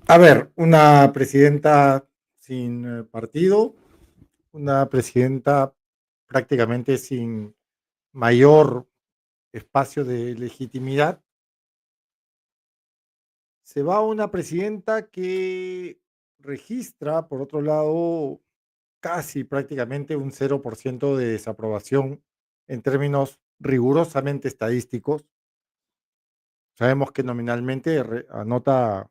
A ver, una presidenta sin partido, una presidenta prácticamente sin mayor espacio de legitimidad. Se va una presidenta que registra, por otro lado, casi prácticamente un 0% de desaprobación en términos rigurosamente estadísticos. Sabemos que nominalmente anota,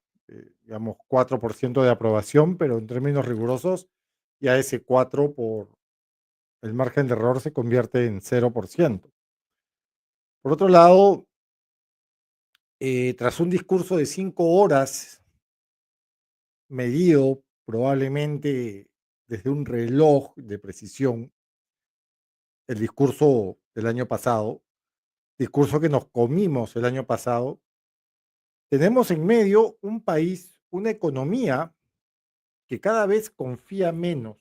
digamos, 4% de aprobación, pero en términos rigurosos, ya ese 4 por el margen de error se convierte en 0%. Por otro lado, tras un discurso de 5 horas, medido probablemente desde un reloj de precisión, el discurso del año pasado, discurso que nos comimos el año pasado, tenemos en medio un país, una economía que cada vez confía menos,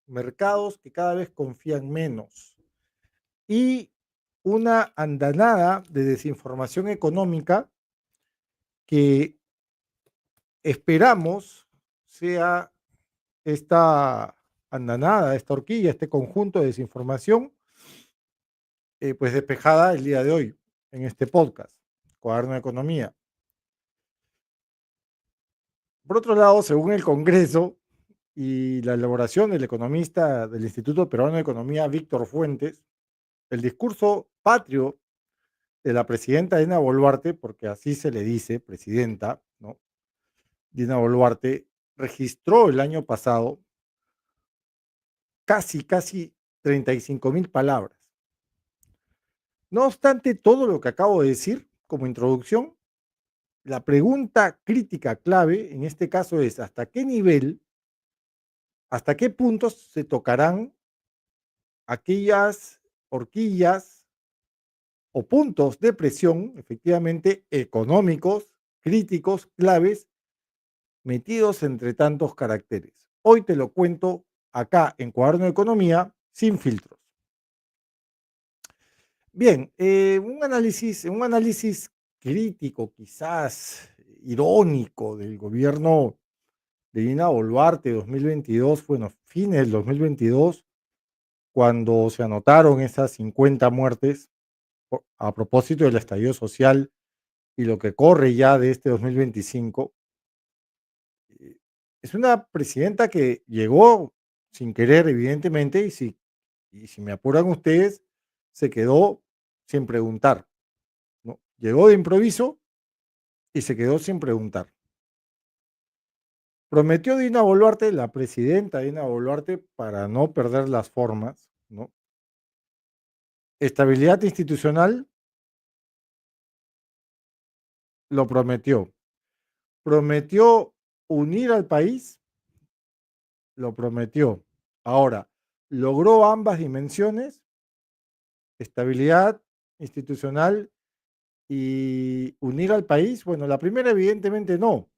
mercados que cada vez confían menos y una andanada de desinformación económica que esperamos sea esta andanada, esta horquilla, este conjunto de desinformación, pues despejada el día de hoy en este podcast, Cuaderno de Economía. Por otro lado, según el Congreso y la elaboración del economista del Instituto Peruano de Economía, Víctor Fuentes, el discurso patrio de la presidenta Dina Boluarte, porque así se le dice, presidenta, ¿no? Dina Boluarte registró el año pasado casi 35.000 palabras. No obstante todo lo que acabo de decir como introducción, la pregunta crítica clave en este caso es hasta qué nivel, hasta qué puntos se tocarán aquellas horquillas o puntos de presión, efectivamente, económicos, críticos, claves, metidos entre tantos caracteres. Hoy te lo cuento acá en Cuaderno de Economía, sin filtros. Bien, un análisis crítico, quizás irónico del gobierno de Dina Boluarte 2022, bueno, fines del 2022, cuando se anotaron esas 50 muertes a propósito del estallido social y lo que corre ya de este 2025. eh, Es una presidenta que llegó sin querer, evidentemente, y si me apuran ustedes, se quedó sin preguntar, ¿no? Llegó de improviso y se quedó sin preguntar. Prometió Dina Boluarte, la presidenta Dina Boluarte, para no perder las formas, ¿no? Estabilidad institucional, lo prometió. Prometió unir al país, lo prometió. Ahora, ¿logró ambas dimensiones? Estabilidad institucional y unir al país. Bueno, la primera evidentemente no.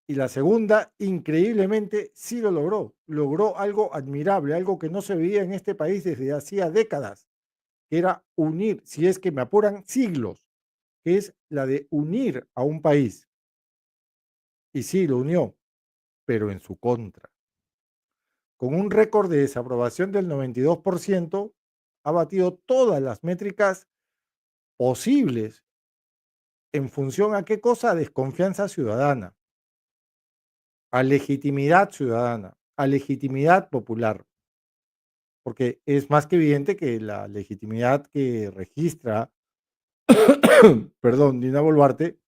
Y la segunda, increíblemente, sí lo logró. Logró algo admirable, algo que no se veía en este país desde hacía décadas, que era unir, si es que me apuran, siglos, que es la de unir a un país. Y sí, lo unió, pero en su contra. Con un récord de desaprobación del 92%, ha batido todas las métricas posibles en función a qué cosa, desconfianza ciudadana, a legitimidad ciudadana, a legitimidad popular, porque es más que evidente que la legitimidad que registra, perdón, Dina Boluarte,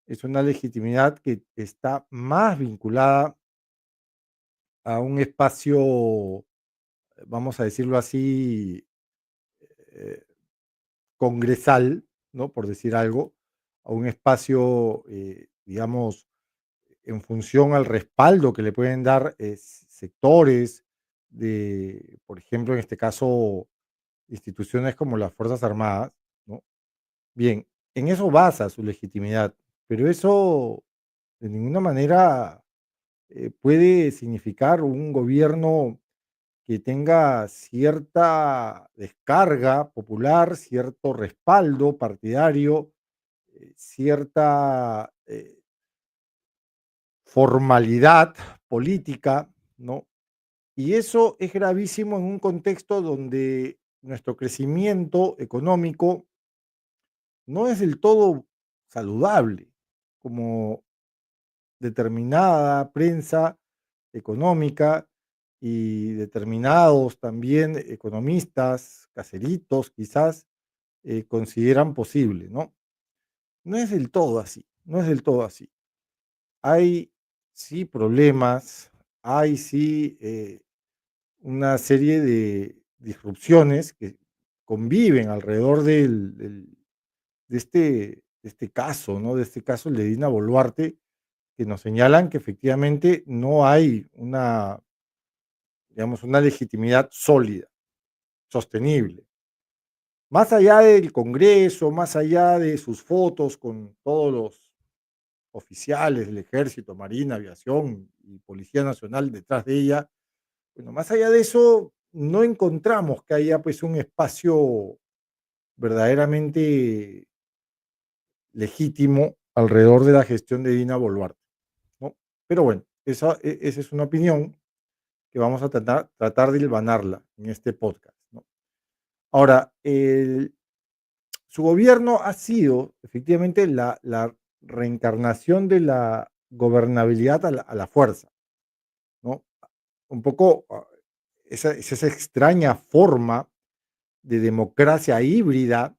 es una legitimidad que está más vinculada a un espacio, vamos a decirlo así, eh, congresal, ¿no? Por decir algo, a un espacio, digamos, en función al respaldo que le pueden dar sectores de, por ejemplo, en este caso, instituciones como las Fuerzas Armadas, ¿no? Bien, en eso basa su legitimidad, pero eso de ninguna manera puede significar un gobierno que tenga cierta descarga popular, cierto respaldo partidario, cierta formalidad política, ¿no? Y eso es gravísimo en un contexto donde nuestro crecimiento económico no es del todo saludable, como determinada prensa económica y determinados también economistas, caseritos quizás, consideran posible, ¿no? No es del todo así, no es del todo así. Hay sí problemas, hay sí una serie de disrupciones que conviven alrededor de este caso, ¿no? De este caso, el de Dina Boluarte, que nos señalan que efectivamente no hay una, digamos, una legitimidad sólida, sostenible. Más allá del Congreso, más allá de sus fotos con todos los oficiales del Ejército, Marina, Aviación y Policía Nacional detrás de ella, bueno, más allá de eso, no encontramos que haya pues un espacio verdaderamente legítimo alrededor de la gestión de Dina Boluarte, ¿no? Pero bueno, esa es una opinión que vamos a tratar de hilvanarla en este podcast, ¿no? Ahora, su gobierno ha sido efectivamente la reencarnación de la gobernabilidad a la fuerza, ¿no? Un poco esa extraña forma de democracia híbrida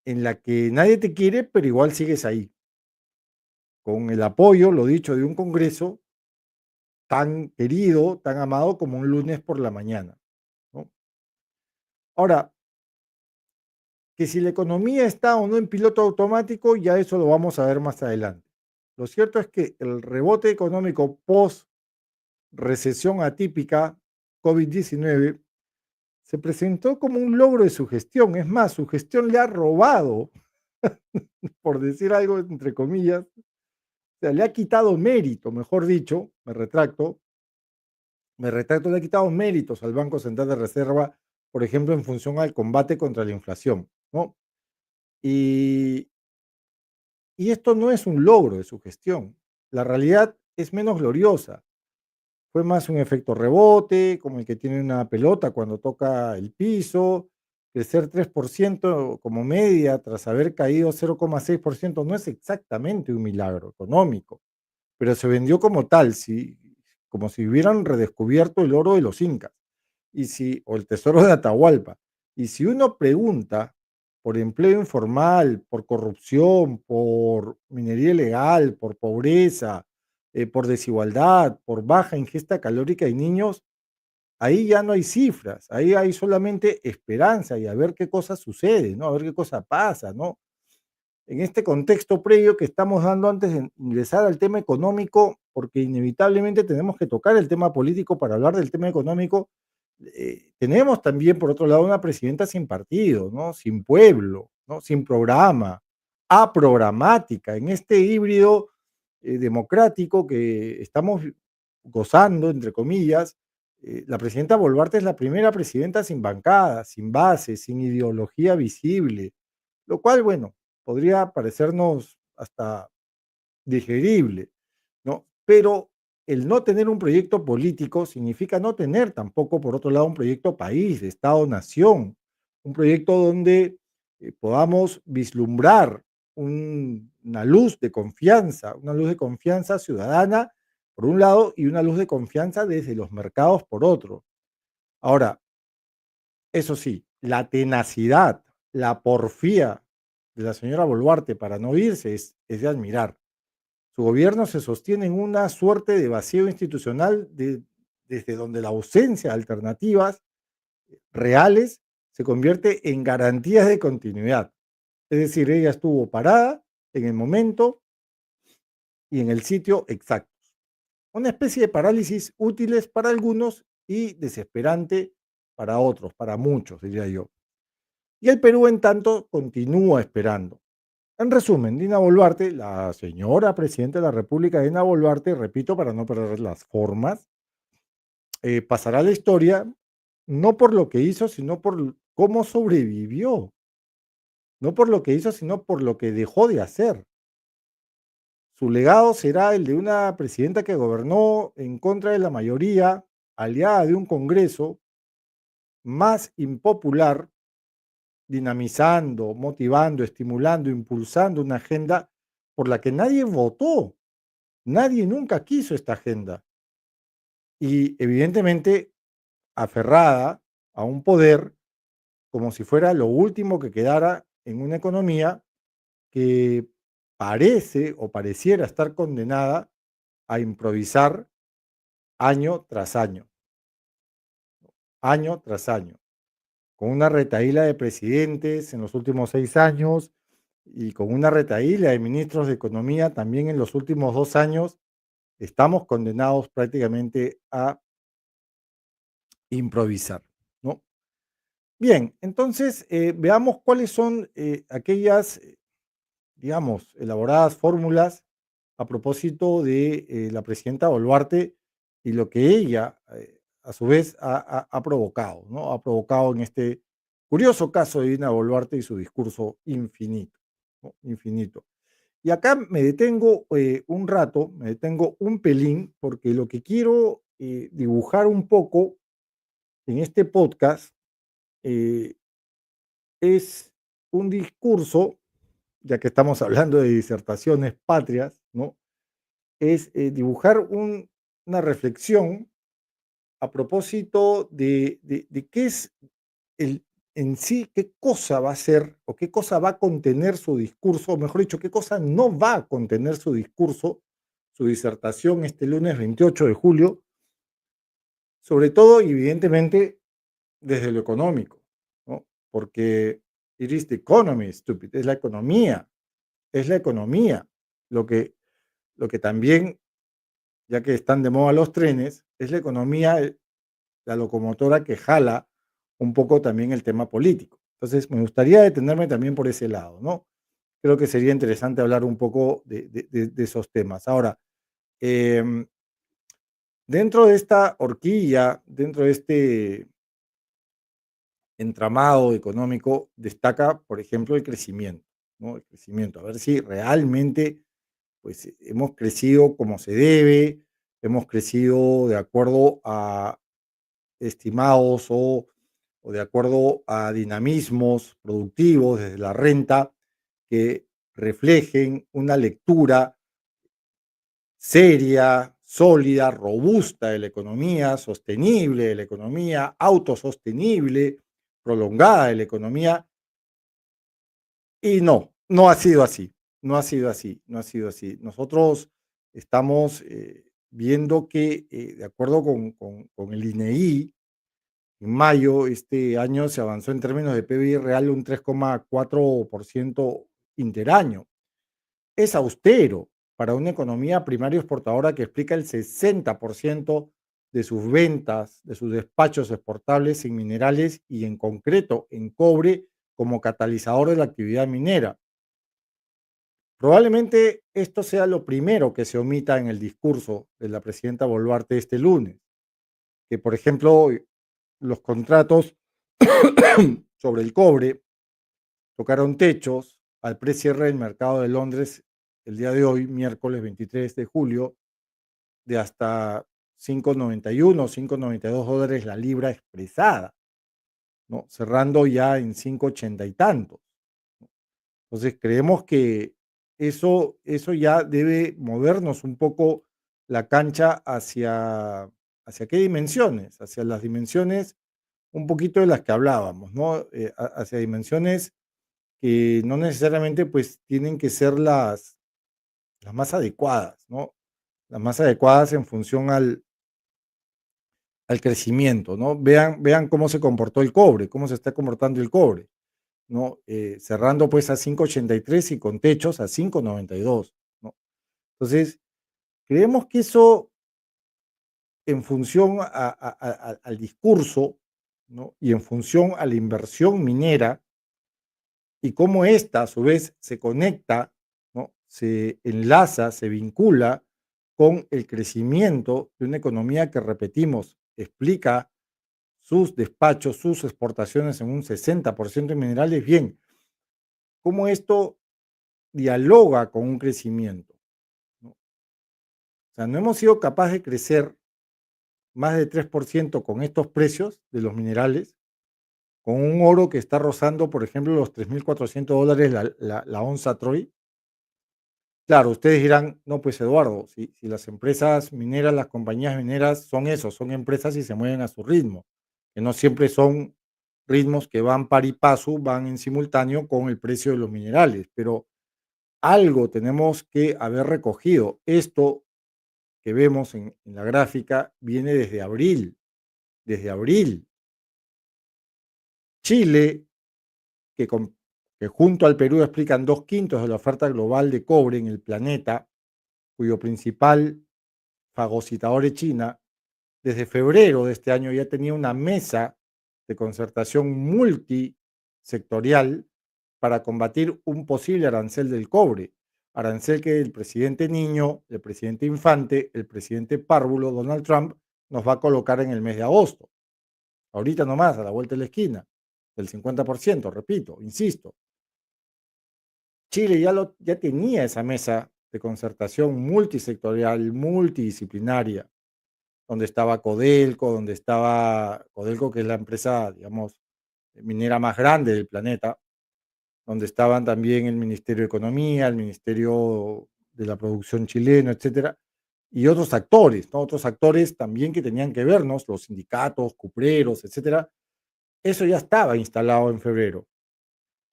en la que nadie te quiere, pero igual sigues ahí, con el apoyo, lo dicho, de un Congreso tan querido, tan amado como un lunes por la mañana, ¿no? Ahora, que si la economía está o no en piloto automático, ya eso lo vamos a ver más adelante. Lo cierto es que el rebote económico post recesión atípica COVID-19 se presentó como un logro de su gestión. Es más, su gestión le ha robado, por decir algo entre comillas, o sea, le ha quitado mérito, mejor dicho, le ha quitado méritos al Banco Central de Reserva, por ejemplo, en función al combate contra la inflación, ¿no? Y, y esto no es un logro de su gestión. La realidad es menos gloriosa. Fue más un efecto rebote, como el que tiene una pelota cuando toca el piso. Crecer 3% como media tras haber caído 0,6% no es exactamente un milagro económico, pero se vendió como tal, como si hubieran redescubierto el oro de los incas o el tesoro de Atahualpa. Y si uno pregunta por empleo informal, por corrupción, por minería ilegal, por pobreza, por desigualdad, por baja ingesta calórica de niños, ahí ya no hay cifras, ahí hay solamente esperanza y a ver qué cosa sucede, ¿no? A ver qué cosa pasa, ¿no? En este contexto previo que estamos dando antes de ingresar al tema económico, porque inevitablemente tenemos que tocar el tema político para hablar del tema económico, tenemos también, por otro lado, una presidenta sin partido, ¿no? Sin pueblo, ¿no? Sin programa, aprogramática, en este híbrido democrático que estamos gozando, entre comillas. La presidenta Boluarte es la primera presidenta sin bancada, sin base, sin ideología visible, lo cual, bueno, podría parecernos hasta digerible, ¿no? Pero el no tener un proyecto político significa no tener tampoco, por otro lado, un proyecto país, de Estado-nación, un proyecto donde podamos vislumbrar una luz de confianza ciudadana, por un lado, y una luz de confianza desde los mercados, por otro. Ahora, eso sí, la tenacidad, la porfía de la señora Boluarte para no irse es de admirar. Su gobierno se sostiene en una suerte de vacío institucional desde donde la ausencia de alternativas reales se convierte en garantías de continuidad. Es decir, ella estuvo parada en el momento y en el sitio exactos. Una especie de parálisis útiles para algunos y desesperante para otros, para muchos, diría yo. Y el Perú, en tanto, continúa esperando. En resumen, Dina Boluarte, la señora presidenta de la República, Dina Boluarte, repito, para no perder las formas, pasará a la historia no por lo que hizo, sino por cómo sobrevivió. No por lo que hizo, sino por lo que dejó de hacer. Su legado será el de una presidenta que gobernó en contra de la mayoría, aliada de un Congreso más impopular, dinamizando, motivando, estimulando, impulsando una agenda por la que nadie votó. Nadie nunca quiso esta agenda. Y evidentemente aferrada a un poder como si fuera lo último que quedara en una economía que parece o pareciera estar condenada a improvisar año tras año tras año, con una retahíla de presidentes en los últimos 6 años y con una retahíla de ministros de Economía también en los últimos 2 años, estamos condenados prácticamente a improvisar, ¿no? Bien, entonces veamos cuáles son aquellas, digamos, elaboradas fórmulas a propósito de la presidenta Boluarte y lo que ella, a su vez, ha provocado, ¿no? Ha provocado en este curioso caso de Dina Boluarte y su discurso infinito, ¿no? Infinito. Y acá me detengo un rato, me detengo un pelín, porque lo que quiero dibujar un poco en este podcast eh, es un discurso, ya que estamos hablando de disertaciones patrias, ¿no? Es dibujar una reflexión a propósito de qué es el, en sí, qué cosa va a ser o qué cosa va a contener su discurso, o mejor dicho, qué cosa no va a contener su discurso, su disertación este lunes 28 de julio, sobre todo y evidentemente desde lo económico, ¿no? Porque it is the economy, stupid, es la economía lo que, lo que también, ya que están de moda los trenes, es la economía la locomotora que jala un poco también el tema político. Entonces, me gustaría detenerme también por ese lado, ¿no? Creo que sería interesante hablar un poco de esos temas. Ahora, em, dentro de esta horquilla, dentro de este entramado económico, destaca, por ejemplo, el crecimiento, ¿no? El crecimiento, a ver si realmente pues hemos crecido como se debe, hemos crecido de acuerdo a estimados o de acuerdo a dinamismos productivos desde la renta que reflejen una lectura seria, sólida, robusta de la economía, sostenible de la economía, autosostenible, prolongada de la economía. Y no, no ha sido así, no ha sido así, no ha sido así. Nosotros estamos viendo que, de acuerdo con el INEI, en mayo, este año se avanzó en términos de PBI real un 3,4% interaño. Es austero para una economía primaria exportadora que explica el 60% de sus ventas, de sus despachos exportables en minerales y en concreto en cobre como catalizador de la actividad minera. Probablemente esto sea lo primero que se omita en el discurso de la presidenta Boluarte este lunes, que por ejemplo los contratos sobre el cobre tocaron techos al precierre del mercado de Londres el día de hoy, miércoles 23 de julio, de hasta 5,91, $5,92 la libra expresada, ¿no? Cerrando ya en 5,80 y tantos. Entonces creemos que eso ya debe movernos un poco la cancha hacia qué dimensiones, hacia las dimensiones un poquito de las que hablábamos, ¿no? Hacia dimensiones que no necesariamente pues tienen que ser las más adecuadas, ¿no? Las más adecuadas en función al crecimiento, ¿no? Vean cómo se comportó el cobre, cómo se está comportando el cobre, ¿no? Cerrando pues a 5,83 y con techos a 5,92, ¿no? Entonces, creemos que eso en función al discurso, ¿no? Y en función a la inversión minera, y cómo ésta a su vez se conecta, ¿no? Se enlaza, se vincula con el crecimiento de una economía que, repetimos, explica sus despachos, sus exportaciones en un 60% en minerales, bien, cómo esto dialoga con un crecimiento. O sea, no hemos sido capaces de crecer más de 3% con estos precios de los minerales, con un oro que está rozando, por ejemplo, los $3.400 la onza Troy. Claro, ustedes dirán, no, pues Eduardo, si las empresas mineras, las compañías mineras son eso, son empresas y se mueven a su ritmo, que no siempre son ritmos que van par y paso, van en simultáneo con el precio de los minerales, pero algo tenemos que haber recogido. Esto que vemos en la gráfica viene desde abril. Desde abril, Chile, que junto al Perú explican 2/5 de la oferta global de cobre en el planeta, cuyo principal fagocitador es China, desde febrero de este año ya tenía una mesa de concertación multisectorial para combatir un posible arancel del cobre. Arancel que el presidente Niño, el presidente Infante, el presidente Párvulo, Donald Trump, nos va a colocar en el mes de agosto. Ahorita nomás, a la vuelta de la esquina, del 50%, repito, insisto. Chile ya tenía esa mesa de concertación multisectorial, multidisciplinaria, donde estaba Codelco, Codelco, que es la empresa, digamos, minera más grande del planeta, donde estaban también el Ministerio de Economía, el Ministerio de la Producción chileno, etcétera, y otros actores, ¿no? Otros actores también que tenían que vernos, los sindicatos, cupreros, etcétera. Eso ya estaba instalado en febrero.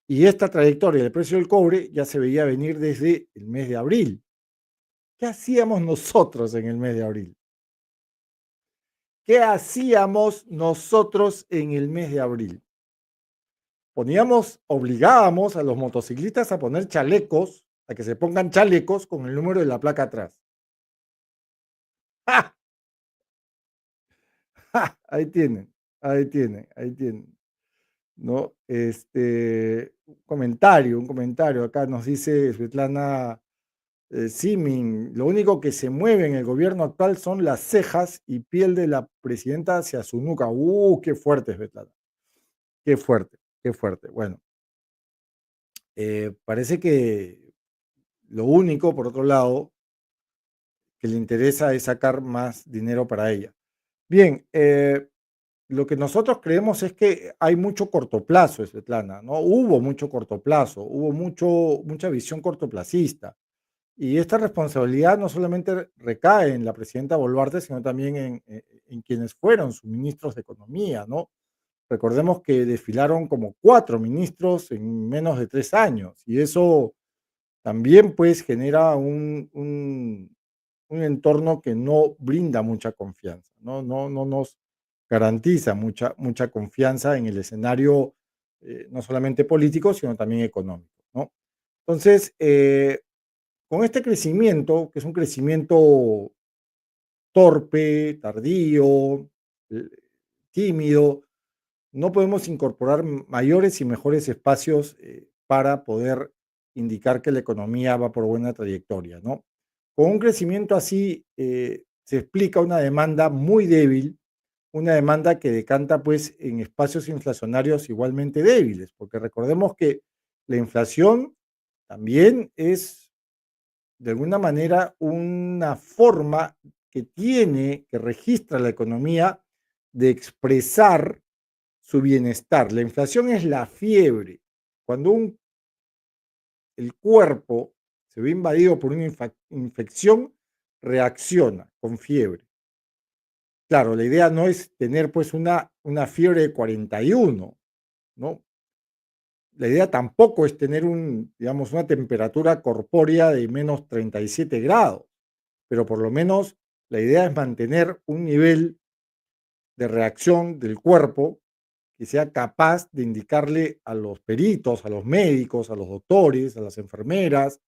Y esta trayectoria del precio del cobre ya se veía venir desde el mes de abril. ¿Qué hacíamos nosotros en el mes de abril? ¿Qué hacíamos nosotros en el mes de abril? Obligábamos a los motociclistas a poner chalecos, a que se pongan chalecos con el número de la placa atrás. ¡Ja! ¡Ja! Ahí tienen, ahí tienen. ¿No? Un comentario. Acá nos dice Svetlana Simin, lo único que se mueve en el gobierno actual son las cejas y piel de la presidenta hacia su nuca. Qué fuerte, Svetlana. Qué fuerte, qué fuerte. Bueno, parece que lo único, por otro lado, que le interesa es sacar más dinero para ella. Bien, lo que nosotros creemos es que hay mucho corto plazo, Svetlana, ¿no? Hubo mucho corto plazo, hubo mucha visión cortoplacista. Y esta responsabilidad no solamente recae en la presidenta Boluarte, sino también en quienes fueron sus ministros de Economía, ¿no? Recordemos que desfilaron como 4 ministros en menos de 3 años, y eso también pues genera un entorno que no brinda mucha confianza, no nos garantiza mucha confianza en el escenario, no solamente político, sino también económico, ¿no? Entonces, con este crecimiento, que es un crecimiento torpe, tardío, eh, tímido, no podemos incorporar mayores y mejores espacios para poder indicar que la economía va por buena trayectoria, ¿no? Con un crecimiento así se explica una demanda muy débil, una demanda que decanta pues en espacios inflacionarios igualmente débiles, porque recordemos que la inflación también es de alguna manera una forma que registra la economía de expresar su bienestar. La inflación es la fiebre. Cuando el cuerpo se ve invadido por una infección, reacciona con fiebre. Claro, la idea no es tener pues una fiebre de 41, ¿no? La idea tampoco es tener digamos, una temperatura corpórea de menos 37 grados, pero por lo menos la idea es mantener un nivel de reacción del cuerpo que sea capaz de indicarle a los peritos, a los médicos, a los doctores, a las enfermeras,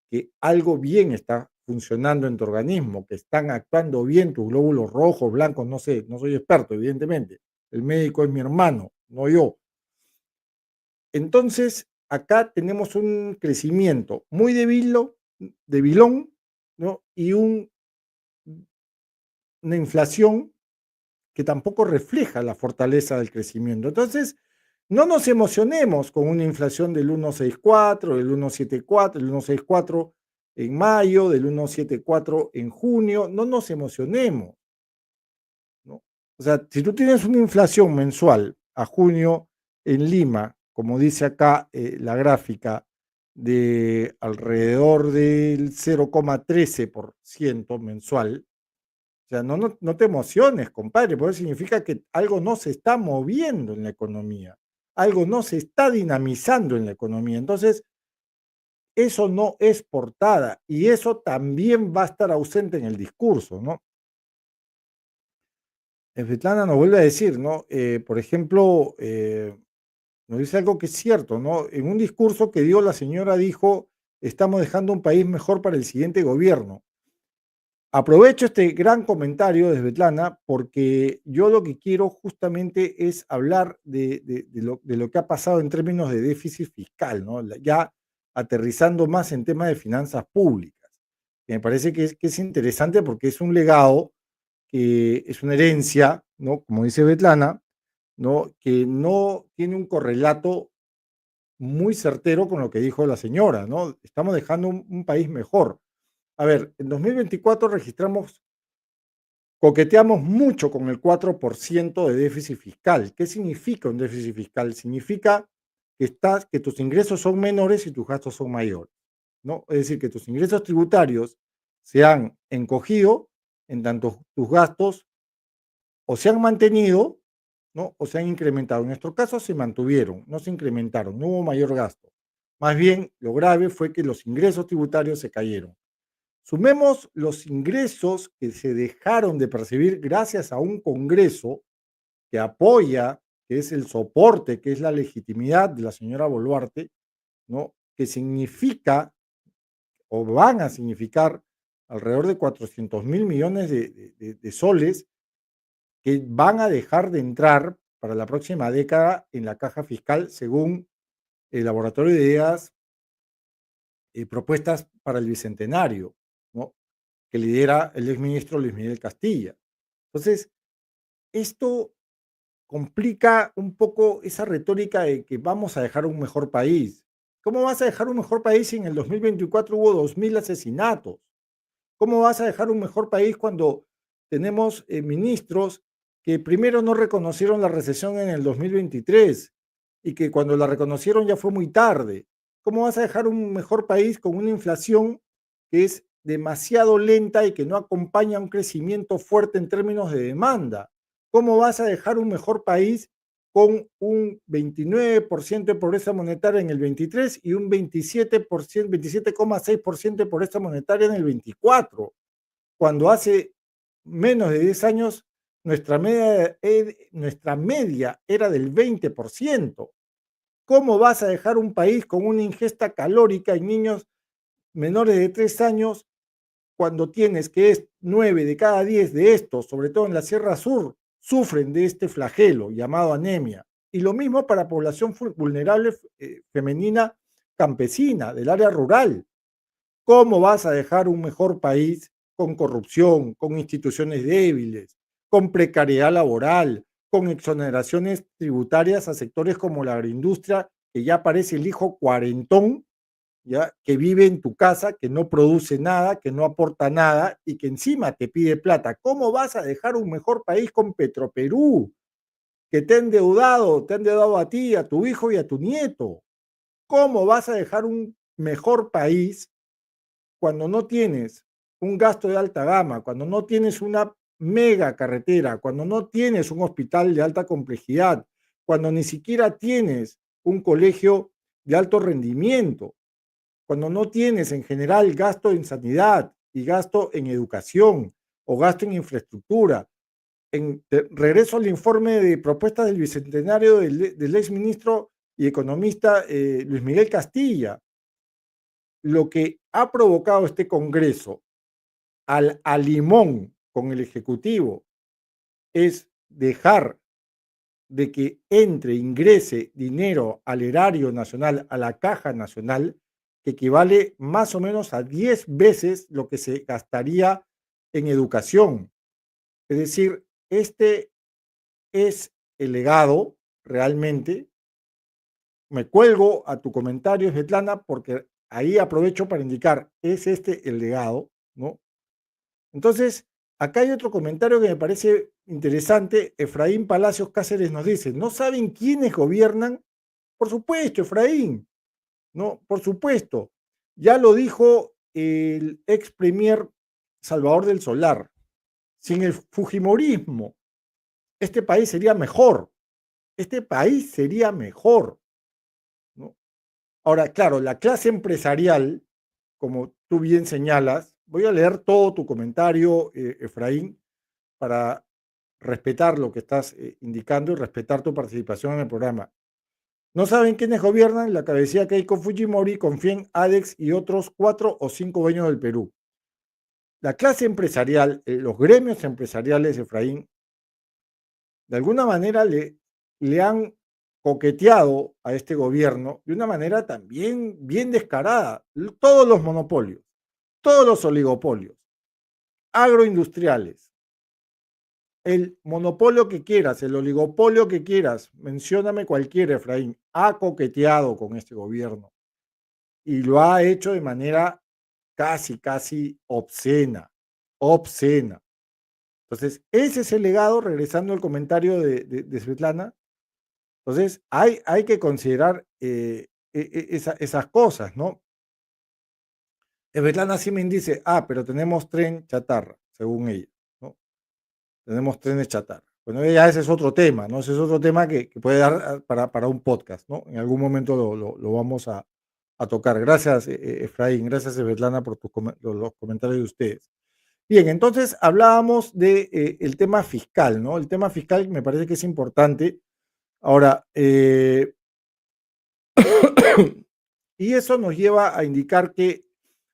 que algo bien está funcionando en tu organismo, que están actuando bien tus glóbulos rojos, blancos, no sé, no soy experto, evidentemente. El médico es mi hermano, no yo. Entonces, acá tenemos un crecimiento muy debilón, ¿no? Y una inflación que tampoco refleja la fortaleza del crecimiento. Entonces, no nos emocionemos con una inflación del 1,64, del 1,74, del 1,64. en mayo, del 1,74 en junio. No nos emocionemos, ¿no? O sea, si tú tienes una inflación mensual a junio en Lima, como dice acá la gráfica, de alrededor del 0,13% mensual, o sea, no te emociones, compadre, porque eso significa que algo no se está moviendo en la economía, algo no se está dinamizando en la economía. Entonces, eso no es portada y eso también va a estar ausente en el discurso, ¿no? Svetlana nos vuelve a decir, ¿no? Por ejemplo, nos dice algo que es cierto, ¿no? En un discurso que dio la señora dijo, estamos dejando un país mejor para el siguiente gobierno. Aprovecho este gran comentario de Svetlana porque yo lo que quiero justamente es hablar de lo que ha pasado en términos de déficit fiscal, ¿no? Ya aterrizando más en temas de finanzas públicas. Me parece que es interesante porque es un legado, que es una herencia, ¿no? Como dice Svetlana, ¿no? Que no tiene un correlato muy certero con lo que dijo la señora, ¿no? Estamos dejando un país mejor. A ver, en 2024 registramos, coqueteamos mucho con el 4% de déficit fiscal. ¿Qué significa un déficit fiscal? Significa que tus ingresos son menores y tus gastos son mayores, ¿no? Es decir, que tus ingresos tributarios se han encogido, en tanto tus gastos o se han mantenido, ¿no? O se han incrementado. En nuestro caso se mantuvieron, no se incrementaron, no hubo mayor gasto. Más bien, lo grave fue que los ingresos tributarios se cayeron. Sumemos los ingresos que se dejaron de percibir gracias a un Congreso que apoya, que es el soporte, que es la legitimidad de la señora Boluarte, ¿no? Que significa o van a significar alrededor de 400.000 millones de soles que van a dejar de entrar para la próxima década en la caja fiscal según el Laboratorio de Ideas Propuestas para el Bicentenario, ¿no? Que lidera el exministro Luis Miguel Castilla. Entonces, esto complica un poco esa retórica de que vamos a dejar un mejor país. ¿Cómo vas a dejar un mejor país si en el 2024 hubo 2.000 asesinatos? ¿Cómo vas a dejar un mejor país cuando tenemos ministros que primero no reconocieron la recesión en el 2023 y que cuando la reconocieron ya fue muy tarde? ¿Cómo vas a dejar un mejor país con una inflación que es demasiado lenta y que no acompaña un crecimiento fuerte en términos de demanda? ¿Cómo vas a dejar un mejor país con un 29% de pobreza monetaria en el 23 y un 27%, 27,6% de pobreza monetaria en el 24, cuando hace menos de 10 años nuestra media era del 20%? ¿Cómo vas a dejar un país con una ingesta calórica en niños menores de 3 años cuando tienes que es 9 de cada 10 de estos, sobre todo en la Sierra Sur, sufren de este flagelo llamado anemia? Y lo mismo para población vulnerable femenina campesina del área rural. ¿Cómo vas a dejar un mejor país con corrupción, con instituciones débiles, con precariedad laboral, con exoneraciones tributarias a sectores como la agroindustria, que ya parece el hijo cuarentón, ya, que vive en tu casa, que no produce nada, que no aporta nada y que encima te pide plata? ¿Cómo vas a dejar un mejor país con Petroperú, que te ha endeudado a ti, a tu hijo y a tu nieto? ¿Cómo vas a dejar un mejor país cuando no tienes un gasto de alta gama, cuando no tienes una mega carretera, cuando no tienes un hospital de alta complejidad, cuando ni siquiera tienes un colegio de alto rendimiento, cuando no tienes en general gasto en sanidad y gasto en educación o gasto en infraestructura? Regreso al informe de propuestas del bicentenario del exministro y economista Luis Miguel Castilla. Lo que ha provocado este Congreso a limón con el Ejecutivo es dejar de que ingrese dinero al erario nacional, a la caja nacional, que equivale más o menos a 10 veces lo que se gastaría en educación. Es decir, este es el legado realmente. Me cuelgo a tu comentario, Svetlana, porque ahí aprovecho para indicar, ¿es este el legado? ¿No? Entonces, acá hay otro comentario que me parece interesante. Efraín Palacios Cáceres nos dice, ¿no saben quiénes gobiernan? Por supuesto, Efraín, ¿no? Por supuesto. Ya lo dijo el ex premier Salvador del Solar. Sin el fujimorismo, este país sería mejor. Este país sería mejor, ¿no? Ahora, claro, la clase empresarial, como tú bien señalas, voy a leer todo tu comentario, Efraín, para respetar lo que estás indicando y respetar tu participación en el programa. ¿No saben quiénes gobiernan? La cabecilla Keiko Fujimori, Confien, ADEX y otros 4 o 5 dueños del Perú. La clase empresarial, los gremios empresariales, Efraín, de alguna manera le han coqueteado a este gobierno de una manera también bien descarada. Todos los monopolios, todos los oligopolios, agroindustriales, el monopolio que quieras, el oligopolio que quieras, mencióname cualquiera, Efraín, ha coqueteado con este gobierno y lo ha hecho de manera casi, casi obscena, obscena. Entonces, ese es el legado, regresando al comentario de Svetlana. Entonces, hay que considerar esas cosas, ¿no? Svetlana Simen dice, pero tenemos tren chatarra, según ella, ¿no? Tenemos trenes chatarra. Bueno, ya ese es otro tema, ¿no? Ese es otro tema que puede dar para un podcast, ¿no? En algún momento lo vamos a tocar. Gracias, Efraín, gracias, Svetlana, por los comentarios de ustedes. Bien, entonces hablábamos de el tema fiscal, ¿no? El tema fiscal me parece que es importante. Ahora, y eso nos lleva a indicar que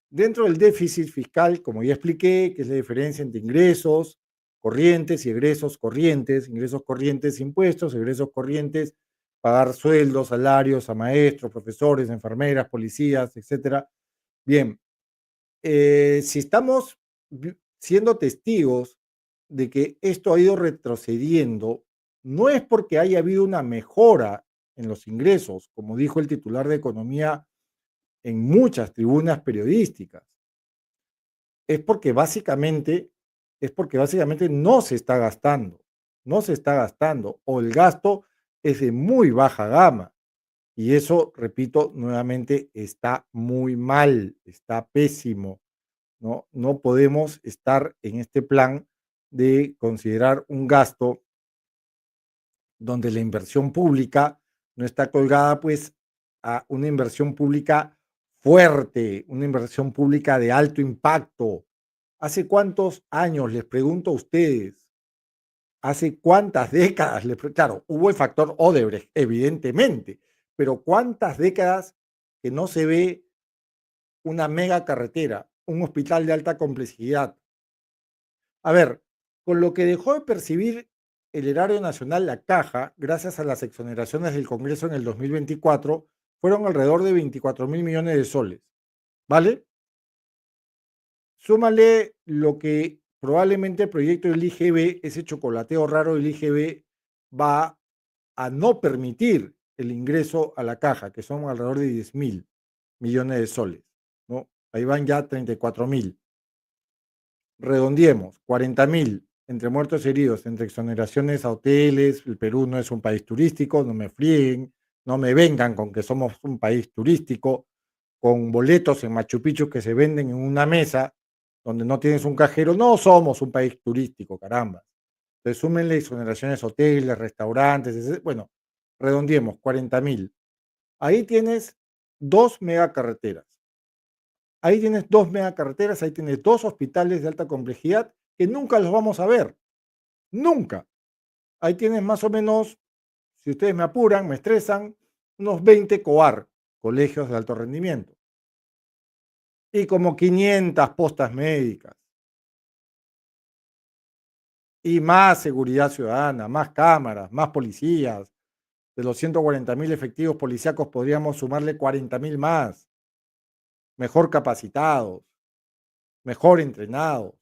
dentro del déficit fiscal, como ya expliqué, que es la diferencia entre ingresos corrientes y egresos corrientes, ingresos corrientes, impuestos, egresos corrientes, pagar sueldos, salarios a maestros, profesores, enfermeras, policías, etcétera. Bien, si estamos siendo testigos de que esto ha ido retrocediendo, no es porque haya habido una mejora en los ingresos, como dijo el titular de Economía en muchas tribunas periodísticas, es porque básicamente, no se está gastando, no se está gastando, o el gasto es de muy baja gama. Y eso, repito nuevamente, está muy mal, está pésimo. ¿No? No podemos estar en este plan de considerar un gasto donde la inversión pública no está colgada pues a una inversión pública fuerte, una inversión pública de alto impacto. ¿Hace cuántos años, les pregunto a ustedes, hace cuántas décadas, claro, hubo el factor Odebrecht, evidentemente, pero cuántas décadas que no se ve una mega carretera, un hospital de alta complejidad? A ver, con lo que dejó de percibir el erario nacional, la caja, gracias a las exoneraciones del Congreso en el 2024, fueron alrededor de 24.000 millones de soles, ¿vale? Súmale lo que probablemente el proyecto del IGB, ese chocolateo raro del IGB, va a no permitir el ingreso a la caja, que son alrededor de 10.000 millones de soles, ¿no? Ahí van ya 34.000. Redondiemos, 40.000 entre muertos y heridos, entre exoneraciones a hoteles. El Perú no es un país turístico, no me frieguen, no me vengan con que somos un país turístico, con boletos en Machu Picchu que se venden en una mesa donde no tienes un cajero. No somos un país turístico, caramba. Entonces súmenle exoneraciones a hoteles, restaurantes, bueno, redondiemos, 40.000. Ahí tienes 2 megacarreteras. Ahí tienes 2 megacarreteras, ahí tienes 2 hospitales de alta complejidad que nunca los vamos a ver, nunca. Ahí tienes más o menos, si ustedes me apuran, me estresan, unos 20 COAR, colegios de alto rendimiento, y como 500 postas médicas, y más seguridad ciudadana, más cámaras, más policías. De los 140.000 efectivos policíacos podríamos sumarle 40.000 más, mejor capacitados, mejor entrenados,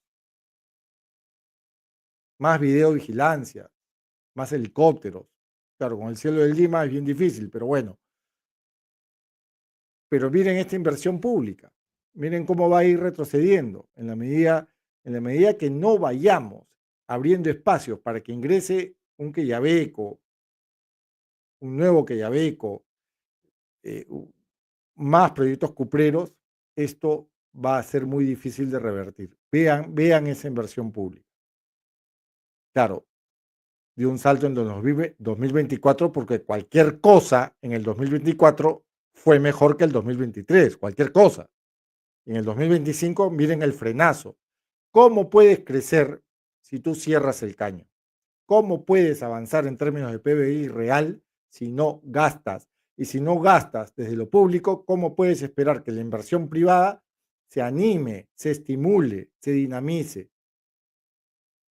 más videovigilancia, más helicópteros. Claro, con el cielo de Lima es bien difícil, pero bueno. pero miren esta inversión pública, miren cómo va a ir retrocediendo en la medida que no vayamos abriendo espacios para que ingrese un Quellaveco, un nuevo Quellaveco, eh, más proyectos cupreros, esto va a ser muy difícil de revertir. Vean esa inversión pública. Claro, dio un salto en el 2024 porque cualquier cosa en el 2024 fue mejor que el 2023, cualquier cosa. En el 2025, miren el frenazo. ¿Cómo puedes crecer si tú cierras el caño? ¿Cómo puedes avanzar en términos de PBI real si no gastas? Y si no gastas desde lo público, ¿cómo puedes esperar que la inversión privada se anime, se estimule, se dinamice?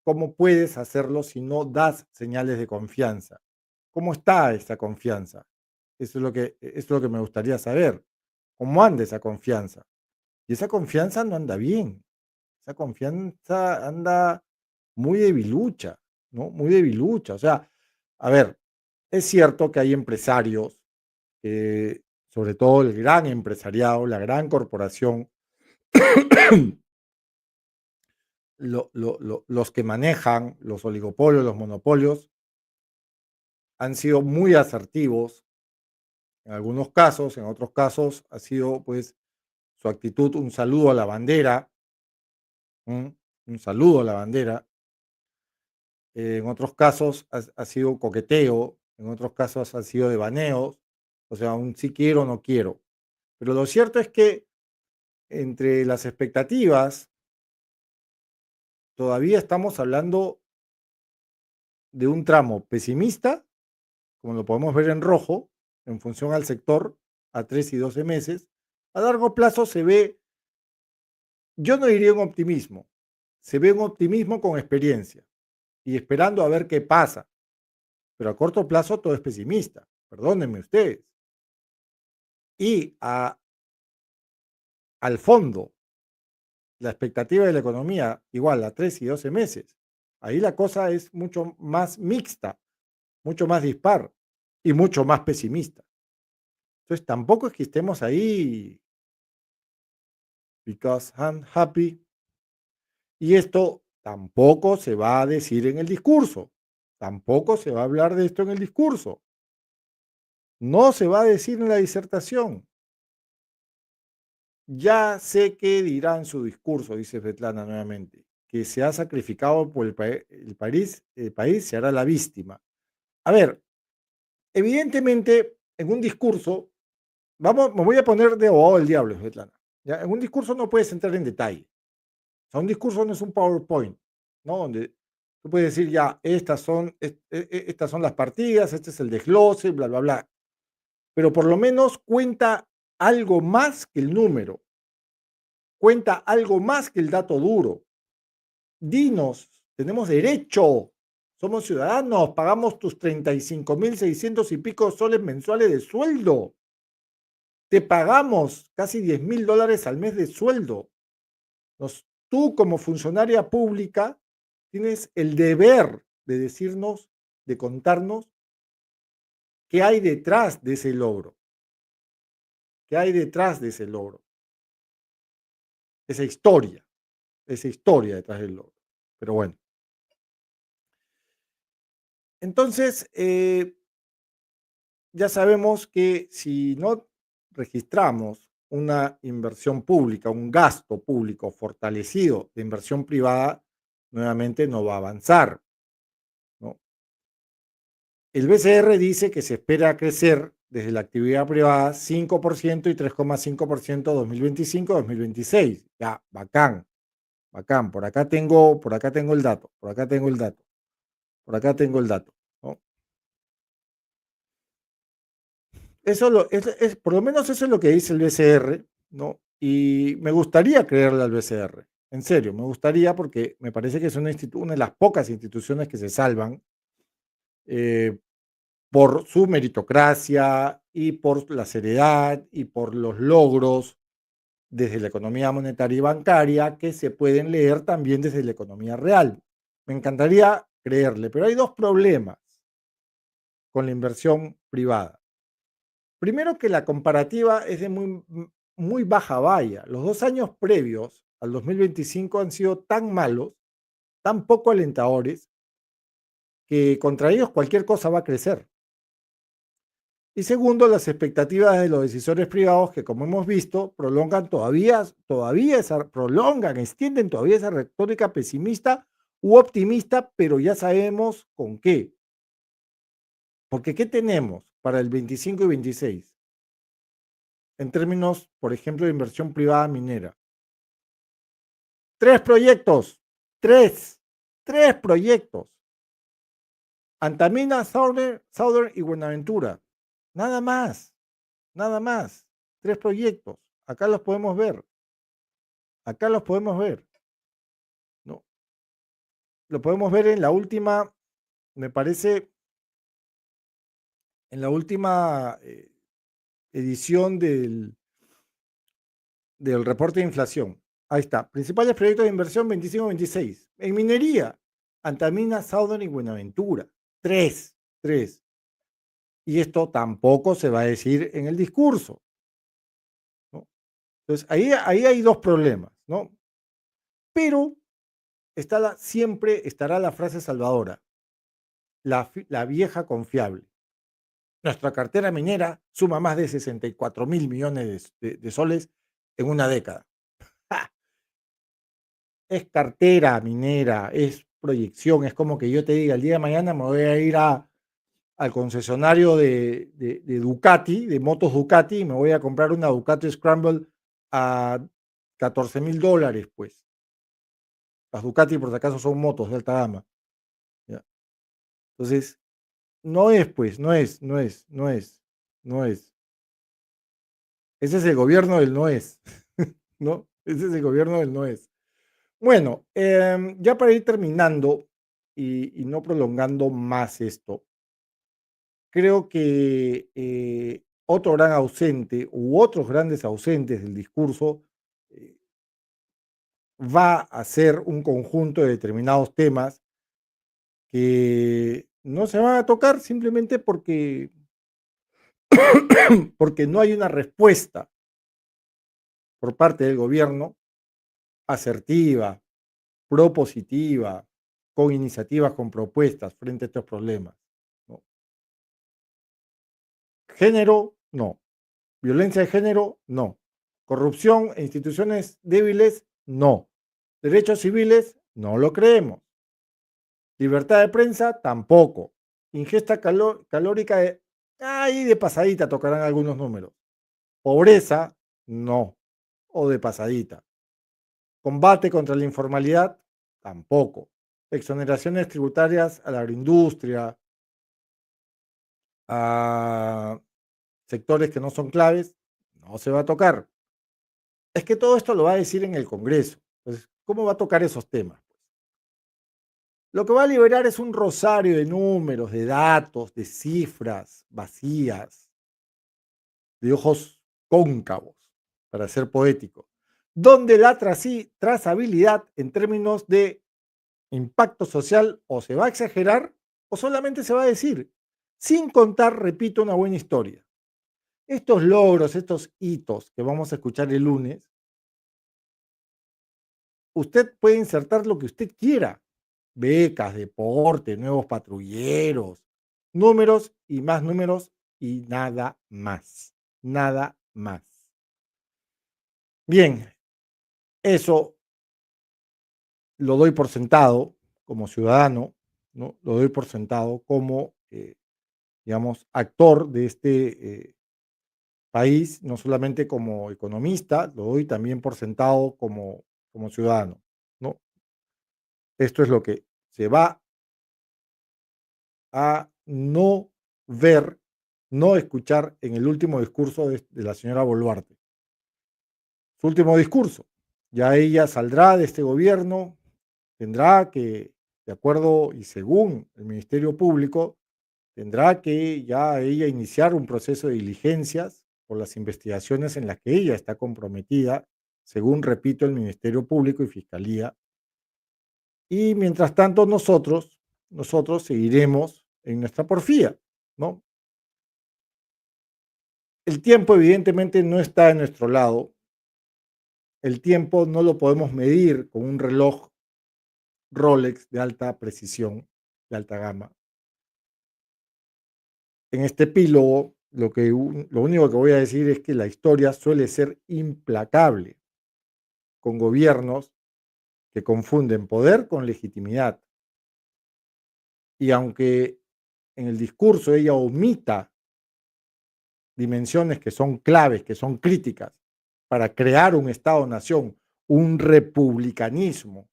¿Cómo puedes hacerlo si no das señales de confianza? ¿Cómo está esa confianza? Eso es lo que me gustaría saber. ¿Cómo anda esa confianza? Y esa confianza no anda bien. Esa confianza anda muy debilucha, ¿no? Muy debilucha. O sea, a ver, es cierto que hay empresarios, sobre todo el gran empresariado, la gran corporación, los que manejan los oligopolios, los monopolios, han sido muy asertivos en algunos casos, en otros casos ha sido pues su actitud un saludo a la bandera, ¿m? Un saludo a la bandera. En otros casos ha sido coqueteo, en otros casos ha sido de baneos, o sea, un sí quiero o no quiero. Pero lo cierto es que entre las expectativas todavía estamos hablando de un tramo pesimista, como lo podemos ver en rojo, en función al sector, a 3 y 12 meses. A largo plazo se ve, yo no diría un optimismo, se ve un optimismo con experiencia y esperando a ver qué pasa. Pero a corto plazo todo es pesimista, perdónenme ustedes. Y al fondo, la expectativa de la economía igual a 3 y 12 meses. Ahí la cosa es mucho más mixta, mucho más dispar y mucho más pesimista. Entonces tampoco es que estemos ahí because I'm happy. Y esto tampoco se va a decir en el discurso. Tampoco se va a hablar de esto en el discurso. No se va a decir en la disertación. Ya sé que dirá en su discurso, dice Svetlana nuevamente, que se ha sacrificado por el país se hará la víctima. A ver, evidentemente, en un discurso, me voy a poner de abogado del diablo, Svetlana. ¿Ya? En un discurso no puedes entrar en detalle. O sea, un discurso no es un PowerPoint, ¿no? Donde tú puedes decir, ya, estas son las partidas, este es el desglose, bla, bla, bla. Pero por lo menos cuenta algo más que el número. Cuenta algo más que el dato duro. Dinos, tenemos derecho, somos ciudadanos, pagamos tus 35.600 y pico soles mensuales de sueldo. Te pagamos casi $10.000 al mes de sueldo. Tú como funcionaria pública tienes el deber de decirnos, de contarnos qué hay detrás de ese logro. ¿Qué hay detrás de ese logro? Esa historia detrás del logro. Pero bueno. Entonces, ya sabemos que si no registramos una inversión pública, un gasto público fortalecido de inversión privada, nuevamente no va a avanzar, ¿no? El BCR dice que se espera crecer desde la actividad privada 5% y 3,5% 2025-2026. Ya, bacán, bacán. Por acá tengo el dato, por acá tengo el dato, por acá tengo el dato, ¿no? Por lo menos eso es lo que dice el BCR, ¿no? Y me gustaría creerle al BCR, en serio, me gustaría porque me parece que es una de las pocas instituciones que se salvan eh, por su meritocracia y por la seriedad y por los logros desde la economía monetaria y bancaria que se pueden leer también desde la economía real. Me encantaría creerle, pero hay dos problemas con la inversión privada. Primero que la comparativa es de muy baja valla. Los 2 años previos al 2025 han sido tan malos, tan poco alentadores, que contra ellos cualquier cosa va a crecer. Y segundo, las expectativas de los decisores privados que, como hemos visto, extienden todavía esa retórica pesimista u optimista, pero ya sabemos con qué. Porque ¿qué tenemos para el 25 y 26? En términos, por ejemplo, de inversión privada minera. Tres proyectos, tres, tres proyectos. Antamina, Southern y Buenaventura. Nada más, nada más. Tres proyectos. Acá los podemos ver. Acá los podemos ver. ¿No? Lo podemos ver en la última, me parece, en la última edición del reporte de inflación. Ahí está. Principales proyectos de inversión 25-26. En minería, Antamina, Southern y Buenaventura. Tres, tres. Y esto tampoco se va a decir en el discurso, ¿no? Entonces, ahí hay dos problemas, ¿no? Pero siempre estará la frase salvadora, la vieja confiable. Nuestra cartera minera suma más de 64.000 millones de soles en una década. ¡Ja! Es cartera minera, es proyección, es como que yo te diga, el día de mañana me voy a ir al concesionario de Ducati, de motos Ducati, y me voy a comprar una Ducati Scramble a $14.000, pues. Las Ducati, por si acaso, son motos de alta gama. ¿Ya? Entonces, no es, pues, no es. Ese es el gobierno del no es, ¿no? Ese es el gobierno del no es. Bueno, ya para ir terminando y no prolongando más esto, creo que otro gran ausente u otros grandes ausentes del discurso eh, va a ser un conjunto de determinados temas que no se van a tocar simplemente porque no hay una respuesta por parte del gobierno asertiva, propositiva, con iniciativas, con propuestas frente a estos problemas, ¿no? Género, no. Violencia de género, no. Corrupción e instituciones débiles, no. Derechos civiles, no lo creemos. Libertad de prensa, tampoco. Ingesta calórica, ahí de pasadita tocarán algunos números. Pobreza, no. O de pasadita. Combate contra la informalidad, tampoco. Exoneraciones tributarias a la agroindustria, a sectores que no son claves, no se va a tocar. Es que todo esto lo va a decir en el Congreso. Entonces, ¿cómo va a tocar esos temas? Lo que va a liberar es un rosario de números, de datos, de cifras vacías, de ojos cóncavos, para ser poético, donde la trazabilidad en términos de impacto social o se va a exagerar o solamente se va a decir, sin contar, repito, una buena historia. Estos logros, estos hitos que vamos a escuchar el lunes, usted puede insertar lo que usted quiera, becas, deporte, nuevos patrulleros, números y más números y nada más, nada más. Bien, eso lo doy por sentado como ciudadano, ¿no? Lo doy por sentado como, digamos, actor de este país, no solamente como economista, lo doy también por sentado como ciudadano, ¿no? Esto es lo que se va a no ver, no escuchar en el último discurso de la señora Boluarte. Su último discurso. Ya ella saldrá de este gobierno, tendrá que, de acuerdo y según el Ministerio Público, tendrá que ya ella iniciar un proceso de diligencias por las investigaciones en las que ella está comprometida, según, repito, el Ministerio Público y Fiscalía. Y mientras tanto, nosotros seguiremos en nuestra porfía, ¿no? El tiempo evidentemente no está de nuestro lado. El tiempo no lo podemos medir con un reloj Rolex de alta precisión, de alta gama. En este epílogo, lo único que voy a decir es que la historia suele ser implacable, con gobiernos que confunden poder con legitimidad. Y aunque en el discurso ella omita dimensiones que son claves, que son críticas, para crear un Estado-nación, un republicanismo,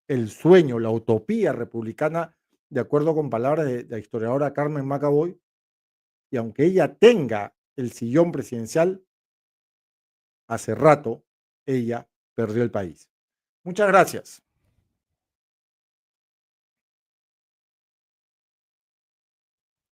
el sueño, la utopía republicana, de acuerdo con palabras de la historiadora Carmen McAvoy, y aunque ella tenga el sillón presidencial, hace rato ella perdió el país. Muchas gracias.